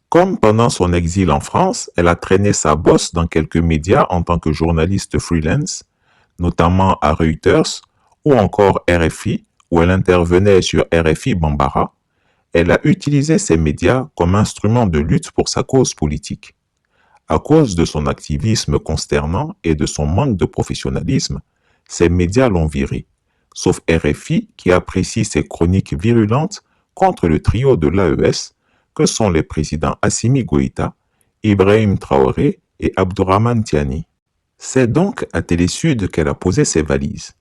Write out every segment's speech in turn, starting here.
Comme pendant son exil en France, elle a traîné sa bosse dans quelques médias en tant que journaliste freelance, notamment à Reuters ou encore RFI, où elle intervenait sur RFI Bambara. Elle a utilisé ces médias comme instrument de lutte pour sa cause politique. À cause de son activisme consternant et de son manque de professionnalisme, ces médias l'ont virée, sauf RFI qui apprécie ses chroniques virulentes contre le trio de l'AES que sont les présidents Assimi Goïta, Ibrahim Traoré et Abdourahmane Tiani. C'est donc à Télésud qu'elle a posé ses valises.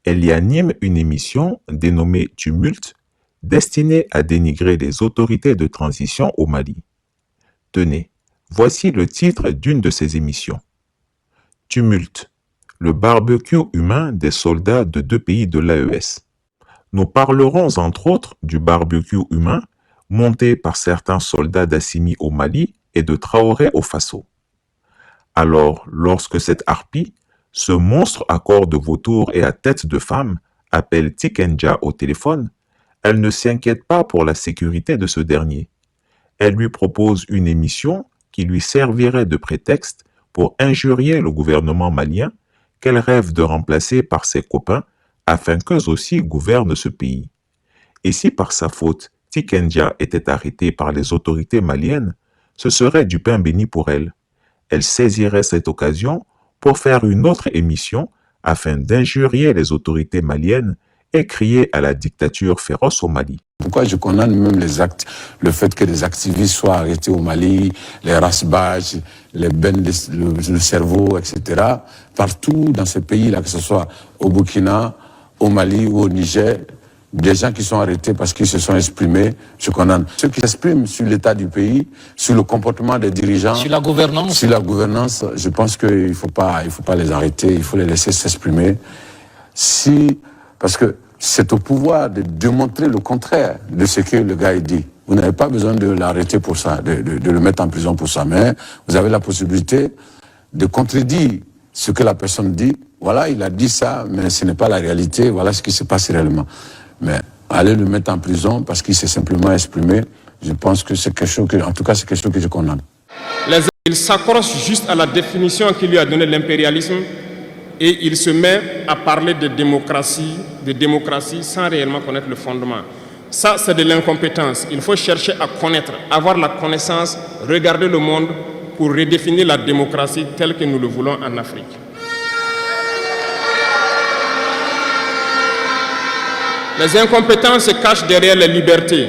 Elle y anime une émission dénommée Tumulte, destinée à dénigrer les autorités de transition au Mali. Tenez, voici le titre d'une de ces émissions. Tumulte, le barbecue humain des soldats de 2 pays de l'AES. Nous parlerons entre autres du barbecue humain monté par certains soldats d'Assimi au Mali et de Traoré au Faso. Alors, lorsque cette harpie, ce monstre à corps de vautour et à tête de femme, appelle Tikenja au téléphone, elle ne s'inquiète pas pour la sécurité de ce dernier. Elle lui propose une émission qui lui servirait de prétexte pour injurier le gouvernement malien qu'elle rêve de remplacer par ses copains afin qu'eux aussi gouvernent ce pays. Et si par sa faute, Tikenja était arrêté par les autorités maliennes, ce serait du pain béni pour elle. Elle saisirait cette occasion pour faire une autre émission afin d'injurier les autorités maliennes et crier à la dictature féroce au Mali. Pourquoi je condamne même les actes, le fait que des activistes soient arrêtés au Mali, les rasbages, les bennes, le cerveau, etc. Partout dans ce pays-là, que ce soit au Burkina, au Mali ou au Niger, des gens qui sont arrêtés parce qu'ils se sont exprimés, je condamne. Ceux qui s'expriment sur l'état du pays, sur le comportement des dirigeants, sur la gouvernance, je pense qu'il faut pas les arrêter, il faut les laisser s'exprimer. Parce que c'est au pouvoir de démontrer le contraire de ce que le gars dit. Vous n'avez pas besoin de l'arrêter pour ça, de le mettre en prison pour ça, mais vous avez la possibilité de contredire ce que la personne dit. Voilà, il a dit ça, mais ce n'est pas la réalité, voilà ce qui se passe réellement. Mais aller le mettre en prison parce qu'il s'est simplement exprimé, je pense que c'est quelque chose c'est quelque chose que je condamne. Il s'accroche juste à la définition qu'il lui a donnée l'impérialisme et il se met à parler de démocratie sans réellement connaître le fondement. Ça, c'est de l'incompétence. Il faut chercher à connaître, avoir la connaissance, regarder le monde pour redéfinir la démocratie telle que nous le voulons en Afrique. Les incompétents se cachent derrière les libertés.